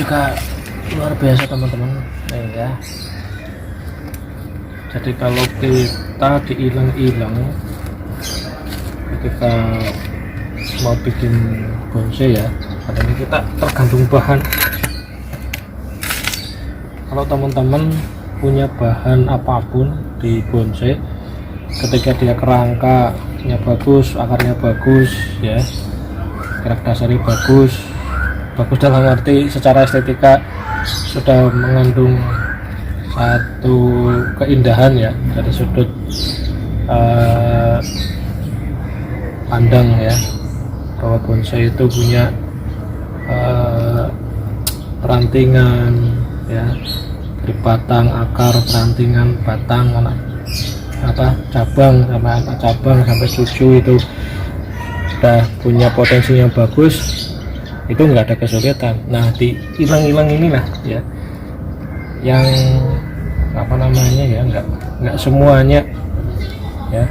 juga luar biasa teman-teman. Nih ya, jadi kalau kita diilang-ilang ketika mau bikin bonsai ya, kadang kita tergantung bahan. Kalau teman-teman punya bahan apapun di bonsai, ketika dia kerangkanya bagus, akarnya bagus ya, gerak dasarnya bagus dalam arti secara estetika sudah mengandung satu keindahan ya dari sudut pandang ya, bahwa bonsai itu punya perantingan ya, dari batang, akar, perantingan, batang, cabang sampai cucu itu sudah punya potensi yang bagus, itu nggak ada kesulitan. Nah, di hilang-hilang inilah ya yang ya, nggak semuanya ya,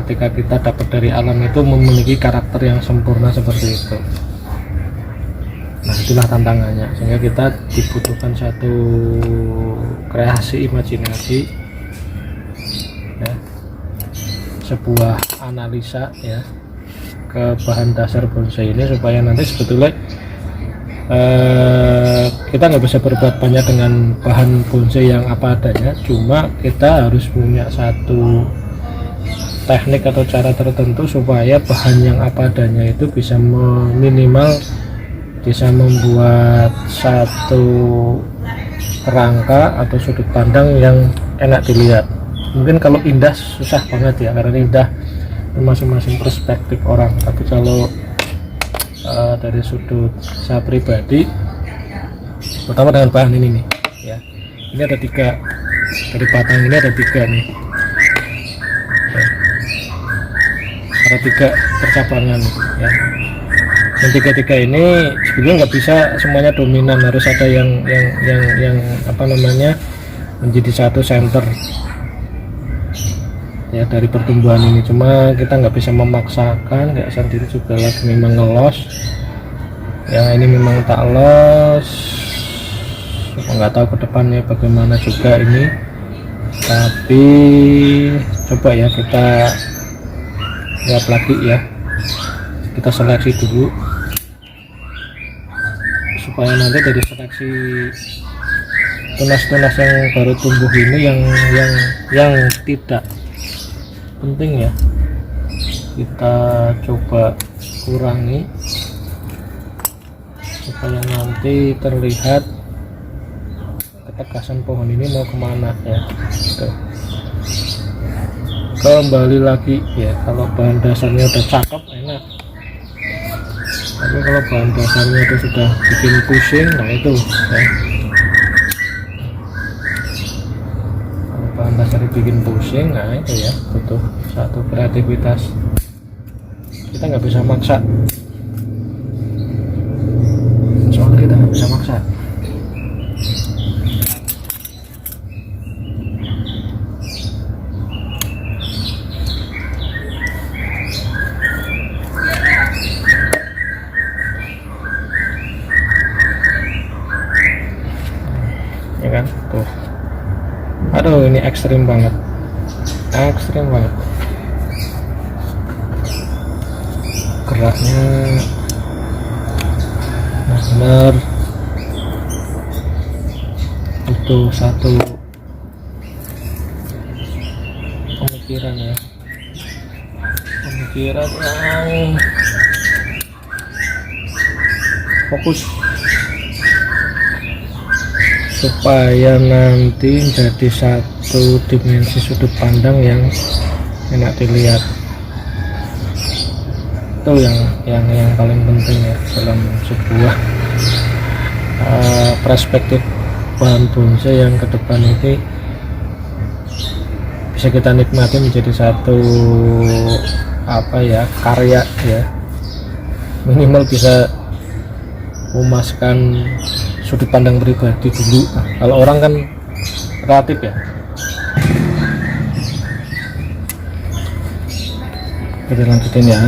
ketika kita dapat dari alam itu memiliki karakter yang sempurna seperti itu. Nah, itulah tantangannya, sehingga kita dibutuhkan satu kreasi imajinasi ya, sebuah analisa ya ke bahan dasar bonsai ini, supaya nanti sebetulnya kita nggak bisa berbuat banyak dengan bahan bonsai yang apa adanya, cuma kita harus punya satu teknik atau cara tertentu supaya bahan yang apa adanya itu bisa minimal bisa membuat satu kerangka atau sudut pandang yang enak dilihat. Mungkin kalau indah susah banget ya, karena indah masing-masing perspektif orang, tapi kalau dari sudut saya pribadi, pertama dengan bahan ini nih ya, ini ada 3 dari batang, ini ada 3 nih ya. Ada 3 percabangan ya, yang 3 ini sebenarnya nggak bisa semuanya dominan, harus ada yang menjadi satu center ya dari pertumbuhan ini. Cuma kita nggak bisa memaksakan, kayak sendiri juga lagi memang ngelos ya, ini memang tak los, nggak tahu ke depannya bagaimana juga ini, tapi coba ya kita lihat lagi ya, kita seleksi dulu supaya nanti dari seleksi tunas-tunas yang baru tumbuh ini yang tidak penting ya, kita coba kurangi supaya nanti terlihat ketegasan pohon ini mau kemana ya gitu. Kembali lagi ya, kalau bahan dasarnya udah cakep enak, tapi kalau bahan dasarnya itu sudah bikin pusing, nah itu ya, kalau bahan dasarnya bikin pusing, nah itu ya butuh satu kreativitas, kita nggak bisa maksa, soalnya kita nggak bisa maksa. Ya kan tuh, aduh ini ekstrim banget geraknya. Nah, benar itu satu pemikiran ya, pemikiran yang fokus supaya nanti jadi satu dimensi sudut pandang yang enak dilihat. Itu yang paling penting ya dalam sebuah perspektif bahan bonsai yang ke depan ini bisa kita nikmati menjadi satu karya ya, minimal bisa memuaskan sudut pandang pribadi dulu. Nah, kalau orang kan relatif ya. Kita lanjutin ya.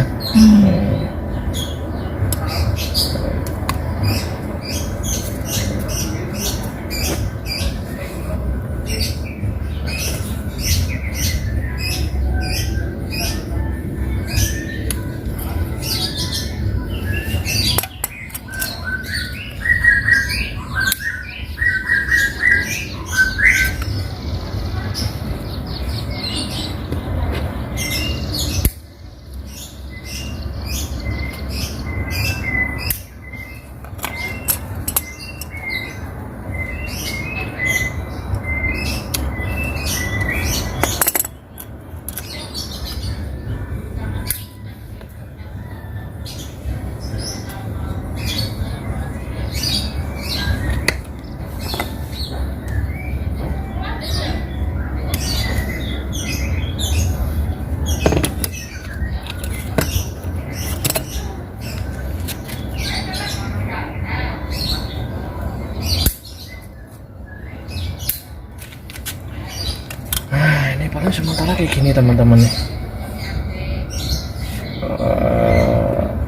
Nah, sementara kayak gini teman-teman nih.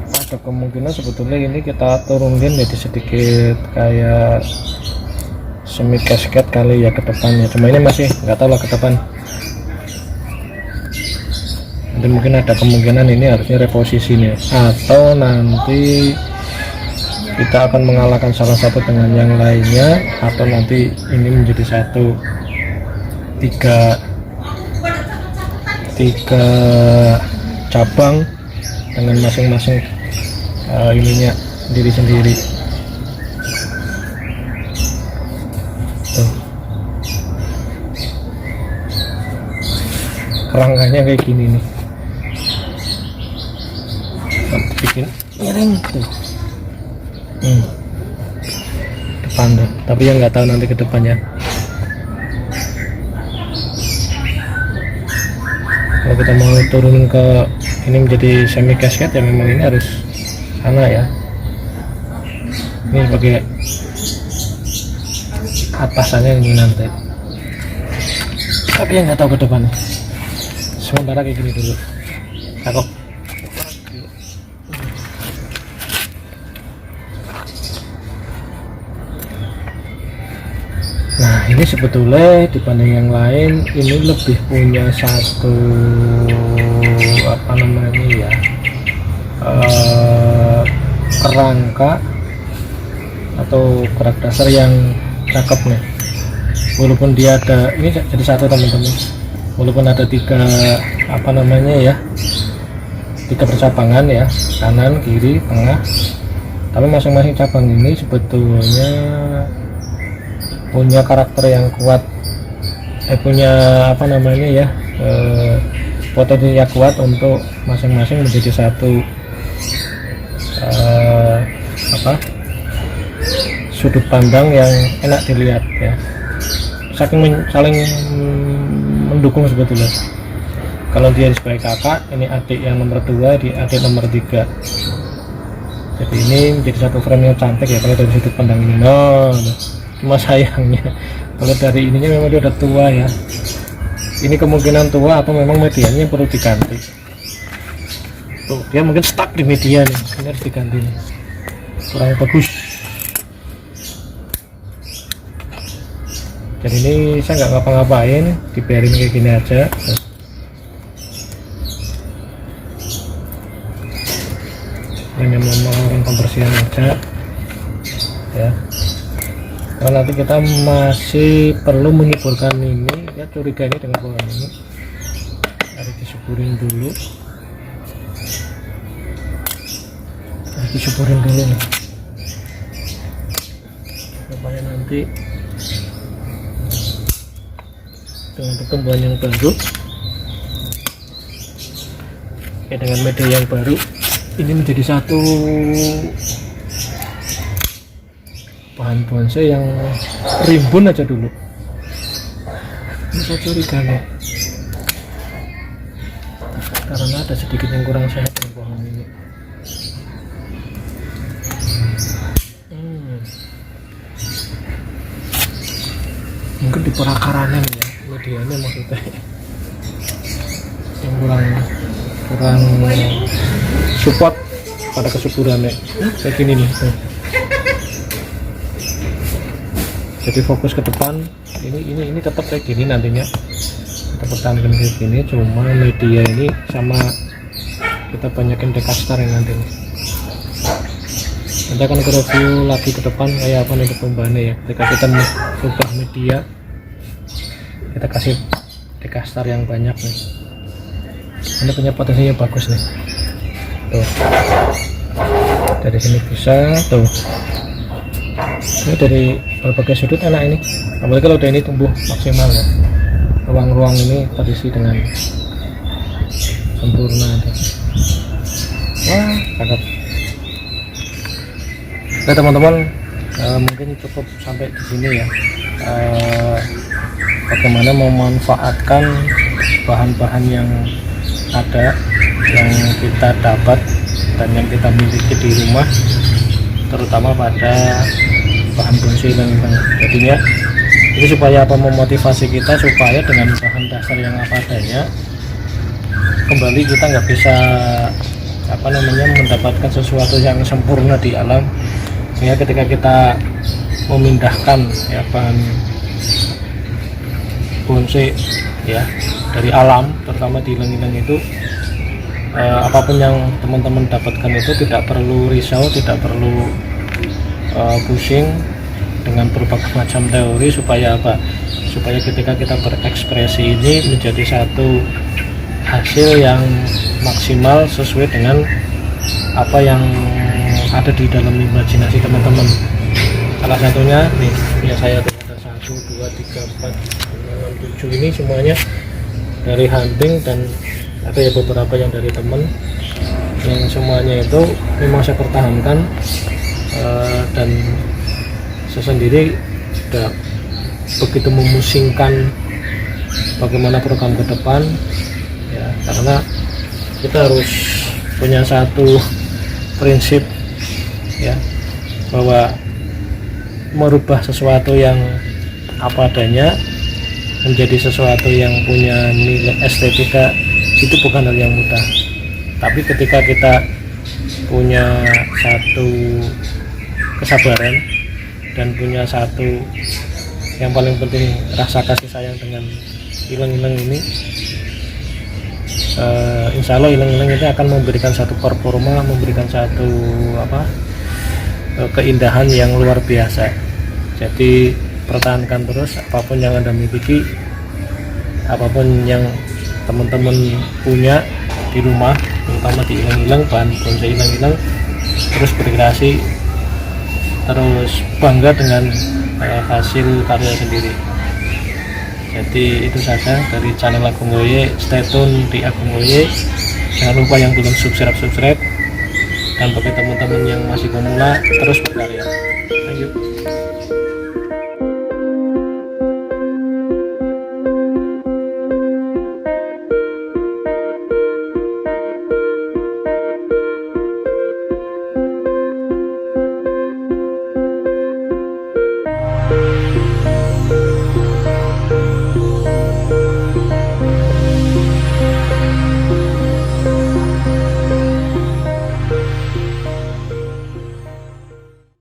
Ada kemungkinan sebetulnya ini kita turunin jadi sedikit kayak semi casket kali ya ke depannya, cuma ini masih nggak tahu lah ke depan. Nanti mungkin ada kemungkinan ini harusnya reposisi nih, atau nanti kita akan mengalahkan salah satu dengan yang lainnya, atau nanti ini menjadi satu tiga cabang dengan masing-masing ininya diri sendiri. Tuh, kerangkanya kayak gini nih, bikin miring tuh. Depan tuh, tapi yang nggak tahu nanti ke depannya. Kalau kita mau turunin ke ini menjadi semi casket ya memang ini harus sana ya, ini sebagai atasannya ini nanti, tapi yang nggak tahu ke depannya. Sementara kayak gini dulu, cakep. Nah, ini sebetulnya dibanding yang lain ini lebih punya satu apa namanya ya, kerangka atau gerak dasar yang cakep nih. Walaupun dia ada ini jadi satu teman-teman, walaupun ada tiga apa namanya ya, tiga percabangan ya, kanan, kiri, tengah, tapi masing-masing cabang ini sebetulnya punya karakter yang kuat, punya apa namanya ya, potensinya kuat untuk masing-masing menjadi satu sudut pandang yang enak dilihat ya, saling mendukung sebetulnya. Kalau dia sebagai kakak, ini adik yang nomor 2, di adik nomor 3, jadi ini menjadi satu frame yang cantik ya kalau dari sudut pandang ini. Cuma sayangnya kalau dari ininya memang dia udah tua ya, ini kemungkinan tua atau memang medianya perlu diganti. Tuh, dia mungkin stuck di media nih, ini harus diganti nih, kurang bagus. Jadi ini saya nggak ngapa-ngapain, dibiarin kayak gini aja. Ini mau melakukan pembersihan aja ya, karena nanti kita masih perlu menyiburkan ini ya, curiga ini dengan pohon ini harus disuburin dulu, nih supaya nanti dengan pertumbuhan yang baru ya, dengan media yang baru ini menjadi satu bahan bonsai yang rimbun aja dulu. Ini saya curiga nih, karena ada sedikit yang kurang sehat dengan pohon ini. Mungkin di perakarannya nih ya, medianya maksudnya yang kurang support pada kesuburannya kayak gini nih tuh. Jadi fokus ke depan, ini tetap kayak gini nantinya, kita pertahankan kayak gini, cuma media ini sama kita banyakin dekastar yang nanti akan ke review lagi ke depan kayak apa nih pertumbuhannya ya. Ketika kita ubah media, kita kasih dekastar yang banyak nih, ini punya potensinya bagus nih tuh, dari sini bisa tuh, ini dari berbagai sudut enak ini, apalagi kalau udah ini tumbuh maksimal ya, ruang-ruang ini terisi dengan sempurna tuh. Wah cakep. Oke teman-teman, mungkin cukup sampai di sini ya, bagaimana memanfaatkan bahan-bahan yang ada, yang kita dapat dan yang kita miliki di rumah, terutama pada bahan bonsai yang jadinya Jadi supaya apa, memotivasi kita supaya dengan bahan dasar yang apa adanya, kembali kita nggak bisa apa namanya mendapatkan sesuatu yang sempurna di alam. Sehingga ketika kita memindahkan ya bahan bonsai ya dari alam, terutama di ilang-ilang itu, apapun yang teman-teman dapatkan itu tidak perlu risau, tidak perlu pusing dengan berbagai macam teori, supaya apa, supaya ketika kita berekspresi ini menjadi satu hasil yang maksimal sesuai dengan apa yang ada di dalam imajinasi teman-teman. Salah satunya nih ya, saya ada 1, 2, 3, 4, 5, 6, 7 ini semuanya dari hunting, dan ada ya beberapa yang dari temen, yang semuanya itu memang saya pertahankan, dan saya sendiri udah begitu memusingkan bagaimana program ke depan ya, karena kita harus punya satu prinsip ya, bahwa merubah sesuatu yang apa adanya menjadi sesuatu yang punya nilai estetika itu bukan hal yang mudah. Tapi ketika kita punya satu kesabaran dan punya satu yang paling penting rasa kasih sayang dengan ilang-ilang ini, insya Allah ilang-ilang itu akan memberikan satu performa, memberikan satu apa, keindahan yang luar biasa. Jadi pertahankan terus apapun yang Anda miliki, apapun yang teman-teman punya di rumah, terutama di ilang-ilang, bahan bonsai ilang-ilang, terus berkreasi, terus bangga dengan hasil karya sendiri. Jadi itu saja dari channel Agung Oye. Stay tune di Agung Oye. Jangan lupa yang belum subscribe, dan bagi teman-teman yang masih pemula terus berkarya. Thank you.